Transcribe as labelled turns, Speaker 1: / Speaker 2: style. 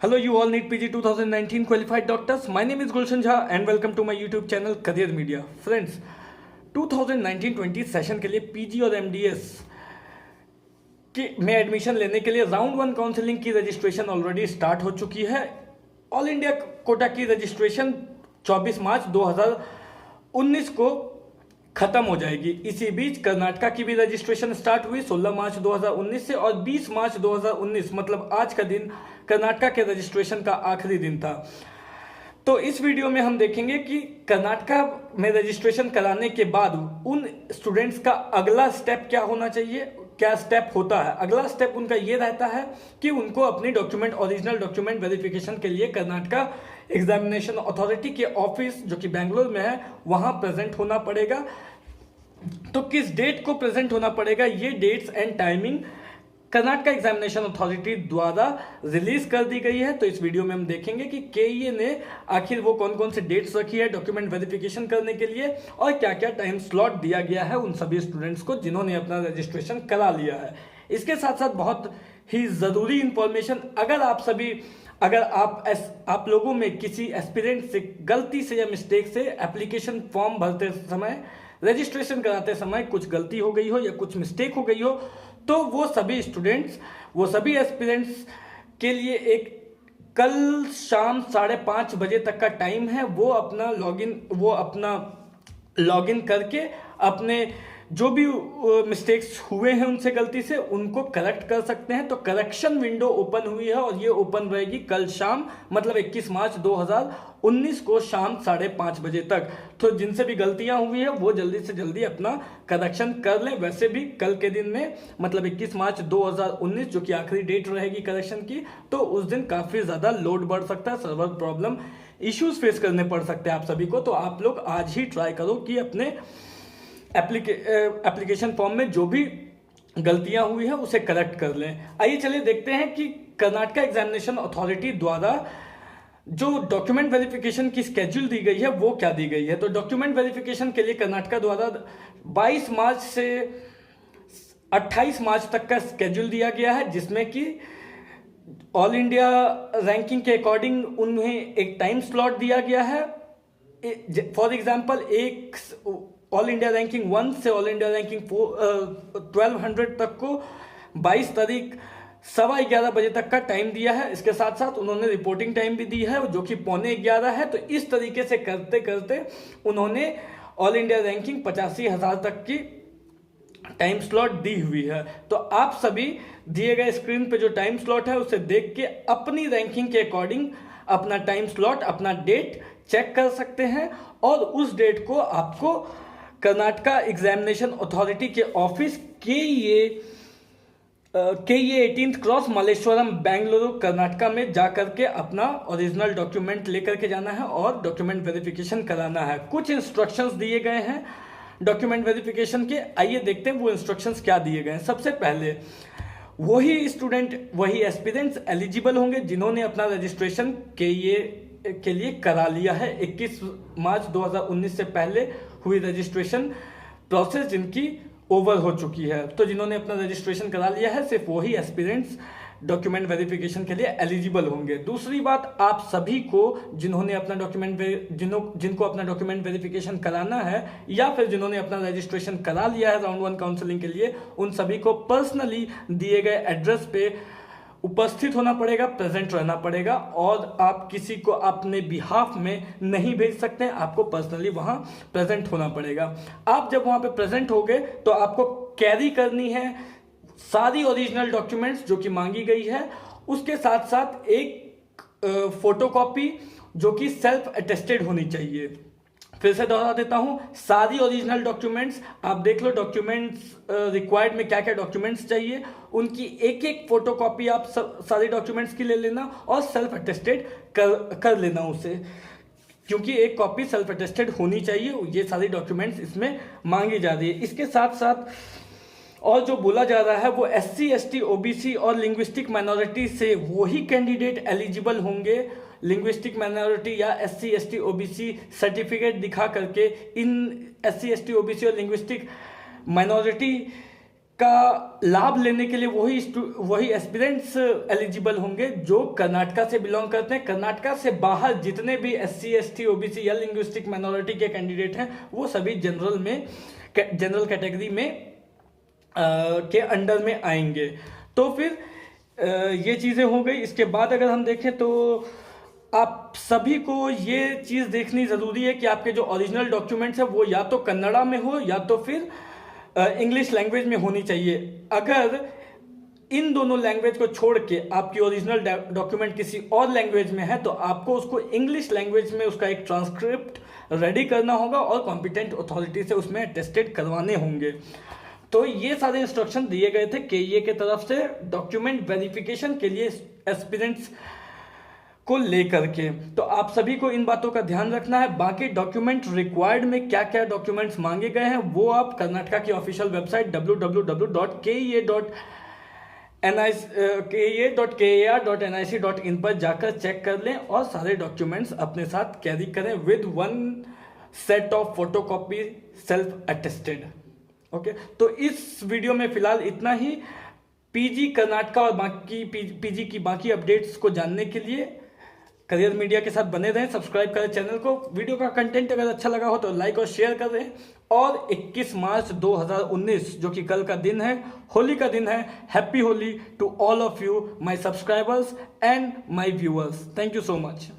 Speaker 1: Hello, you all need PG 2019 qualified doctors. My name is Gulshan Jha and welcome to my YouTube channel Career Media. Friends, 2019-20 session के लिए PG और MDS के में admission लेने के लिए round 1 counselling की रजिस्ट्रेशन ऑलरेडी स्टार्ट हो चुकी है। ऑल इंडिया कोटा की रजिस्ट्रेशन 24 मार्च 2019 को खत्म हो जाएगी। इसी बीच कर्नाटका की भी रजिस्ट्रेशन स्टार्ट हुई 16 मार्च 2019 से और 20 मार्च 2019 मतलब आज का दिन कर्नाटका के रजिस्ट्रेशन का आखिरी दिन था। तो इस वीडियो में हम देखेंगे कि कर्नाटका में रजिस्ट्रेशन कराने के बाद उन स्टूडेंट्स का अगला स्टेप क्या होना चाहिए, क्या स्टेप होता है। अगला स्टेप उनका ये रहता है कि उनको अपनी डॉक्यूमेंट ओरिजिनल डॉक्यूमेंट वेरिफिकेशन के लिए कर्नाटका एग्जामिनेशन अथॉरिटी के ऑफिस जो कि बेंगलोर में है वहां प्रेजेंट होना पड़ेगा। तो किस डेट को प्रेजेंट होना पड़ेगा, ये dates and timing Karnataka examination authority द्वारा रिलीज कर दी गई है। तो इस वीडियो में हम देखेंगे कि केईए ने आखिर वो कौन कौन से डेट्स रखी है डॉक्यूमेंट वेरिफिकेशन करने के लिए और क्या क्या टाइम स्लॉट दिया गया है उन सभी स्टूडेंट्स को जिन्होंने अपना रजिस्ट्रेशन करा लिया है। इसके साथ साथ बहुत ही जरूरी इंफॉर्मेशन, अगर आप लोगों में किसी एस्पिरेंट से गलती से या मिस्टेक से एप्लीकेशन फॉर्म भरते समय, रजिस्ट्रेशन कराते समय कुछ गलती हो गई हो या कुछ मिस्टेक हो गई हो, तो वो सभी एस्पिरेंट्स के लिए एक कल शाम 5:30 बजे तक का टाइम है। वो अपना लॉगिन करके अपने जो भी मिस्टेक्स हुए हैं उनसे गलती से उनको करेक्ट कर सकते हैं। तो करेक्शन विंडो ओपन हुई है और ये ओपन रहेगी कल शाम मतलब 21 मार्च 2019 को शाम 5:30 बजे तक। तो जिनसे भी गलतियां हुई है वो जल्दी से जल्दी अपना करेक्शन कर लें। वैसे भी कल के दिन में मतलब 21 मार्च 2019 जो कि आखिरी डेट रहेगी करेक्शन की, तो उस दिन काफी ज्यादा लोड बढ़ सकता है, सर्वर प्रॉब्लम इश्यूज फेस करने पड़ सकते हैं आप सभी को। तो आप लोग आज ही ट्राई करो कि अपने एप्लीकेशन फॉर्म में जो भी गलतियां हुई है उसे करेक्ट कर लें। आइए चलिए देखते हैं कि कर्नाटका एग्जामिनेशन अथॉरिटी द्वारा जो डॉक्यूमेंट वेरिफिकेशन की स्केड्यूल दी गई है वो क्या दी गई है। तो डॉक्यूमेंट वेरिफिकेशन के लिए कर्नाटका द्वारा 22 मार्च से 28 मार्च तक का स्केड्यूल दिया गया है, जिसमें कि ऑल इंडिया रैंकिंग के अकॉर्डिंग उन्हें एक टाइम स्लॉट दिया गया है। फॉर एग्जाम्पल एक ऑल इंडिया रैंकिंग 1 से ऑल इंडिया रैंकिंग 1200 तक को 22 तारीख 11:15 बजे तक का टाइम दिया है। इसके साथ साथ उन्होंने रिपोर्टिंग टाइम भी दी है जो कि 11:45 है। तो इस तरीके से करते करते उन्होंने ऑल इंडिया रैंकिंग 85,000 तक की टाइम स्लॉट दी हुई है। तो आप सभी दिए गए स्क्रीन पे जो टाइम स्लॉट है उसे देख के अपनी रैंकिंग के अकॉर्डिंग अपना टाइम स्लॉट, अपना डेट चेक कर सकते हैं और उस डेट को आपको कर्नाटका एग्जामिनेशन अथॉरिटी के ऑफिस के ये 18th क्रॉस मल्लेश्वरम बेंगलुरु कर्नाटका में जाकर के अपना ओरिजिनल डॉक्यूमेंट लेकर के जाना है और डॉक्यूमेंट वेरिफिकेशन कराना है। कुछ इंस्ट्रक्शंस दिए गए हैं डॉक्यूमेंट वेरिफिकेशन के, आइए देखते हैं वो इंस्ट्रक्शंस क्या दिए गए हैं। सबसे पहले वही एस्पिरेंट्स एलिजिबल होंगे जिन्होंने अपना रजिस्ट्रेशन के लिए करा लिया है। 21 मार्च 2019 से पहले हुई रजिस्ट्रेशन प्रोसेस जिनकी ओवर हो चुकी है। तो जिन्होंने अपना रजिस्ट्रेशन करा लिया है सिर्फ वही एस्पिरेंट्स डॉक्यूमेंट वेरिफिकेशन के लिए एलिजिबल होंगे। दूसरी बात, आप सभी को जिन्होंने अपना जिनको अपना डॉक्यूमेंट वेरिफिकेशन कराना है या फिर जिन्होंने अपना रजिस्ट्रेशन करा लिया है राउंड 1 काउंसलिंग के लिए, उन सभी को पर्सनली दिए गए एड्रेस पे उपस्थित होना पड़ेगा, प्रेजेंट रहना पड़ेगा और आप किसी को अपने बिहाफ में नहीं भेज सकते हैं, आपको पर्सनली वहां प्रेजेंट होना पड़ेगा। आप जब वहां पे प्रेजेंट हो गए तो आपको कैरी करनी है सारी ओरिजिनल डॉक्यूमेंट्स जो कि मांगी गई है, उसके साथ साथ एक फोटोकॉपी जो कि सेल्फ अटेस्टेड होनी चाहिए। फिर से दोहरा देता हूं, सारी ओरिजिनल डॉक्यूमेंट्स आप देख लो, डॉक्यूमेंट्स रिक्वायर्ड में क्या क्या डॉक्यूमेंट्स चाहिए उनकी एक एक फोटोकॉपी आप सारे डॉक्यूमेंट्स की ले लेना और सेल्फ अटेस्टेड कर लेना उसे, क्योंकि एक कॉपी सेल्फ अटेस्टेड होनी चाहिए। ये सारी डॉक्यूमेंट्स इसमें मांगी जा रही है। इसके साथ साथ और जो बोला जा रहा है वो SC ST OBC और लिंग्विस्टिक माइनॉरिटी से वही कैंडिडेट एलिजिबल होंगे। लिंग्विस्टिक माइनॉरिटी या SC ST OBC सर्टिफिकेट दिखा करके इन SC ST OBC और लिंग्विस्टिक माइनॉरिटी का लाभ लेने के लिए वही एस्पिरेंट्स एलिजिबल होंगे जो कर्नाटका से बिलोंग करते हैं। कर्नाटका से बाहर जितने भी SC ST OBC या लिंग्विस्टिक माइनॉरिटी के कैंडिडेट हैं वो सभी जनरल कैटेगरी में के अंडर में आएंगे। तो फिर ये चीज़ें हो गई। इसके बाद अगर हम देखें तो आप सभी को ये चीज़ देखनी ज़रूरी है कि आपके जो ओरिजिनल डॉक्यूमेंट्स हैं वो या तो कन्नड़ा में हो या तो फिर इंग्लिश लैंग्वेज में होनी चाहिए। अगर इन दोनों लैंग्वेज को छोड़ के आपकी ओरिजिनल डॉक्यूमेंट किसी और लैंग्वेज में है तो आपको उसको इंग्लिश लैंग्वेज में उसका एक ट्रांसक्रिप्ट रेडी करना होगा और कॉम्पिटेंट अथॉरिटी से उसमें अटेस्टेड करवाने होंगे। तो ये सारे इंस्ट्रक्शन दिए गए थे KEA के तरफ से डॉक्यूमेंट वेरिफिकेशन के लिए एस्पिरेंट्स को लेकर के। तो आप सभी को इन बातों का ध्यान रखना है। बाकी डॉक्यूमेंट रिक्वायर्ड में क्या क्या डॉक्यूमेंट्स मांगे गए हैं वो आप कर्नाटका की ऑफिशियल वेबसाइट www.kea.kar.nic.in पर जाकर चेक कर लें और सारे डॉक्यूमेंट्स अपने साथ कैरी करें with 1 set of photocopy self attested. Okay, तो इस वीडियो में फिलहाल इतना ही। PG कर्नाटका और बाकी PG की बाकी अपडेट्स को जानने के लिए करियर मीडिया के साथ बने रहें, सब्सक्राइब करें चैनल को। वीडियो का कंटेंट अगर अच्छा लगा हो तो लाइक और शेयर कर दें। और 21 मार्च 2019 जो कि कल का दिन है, होली का दिन है। Happy Holi to all of you my subscribers and my viewers. Thank you so much.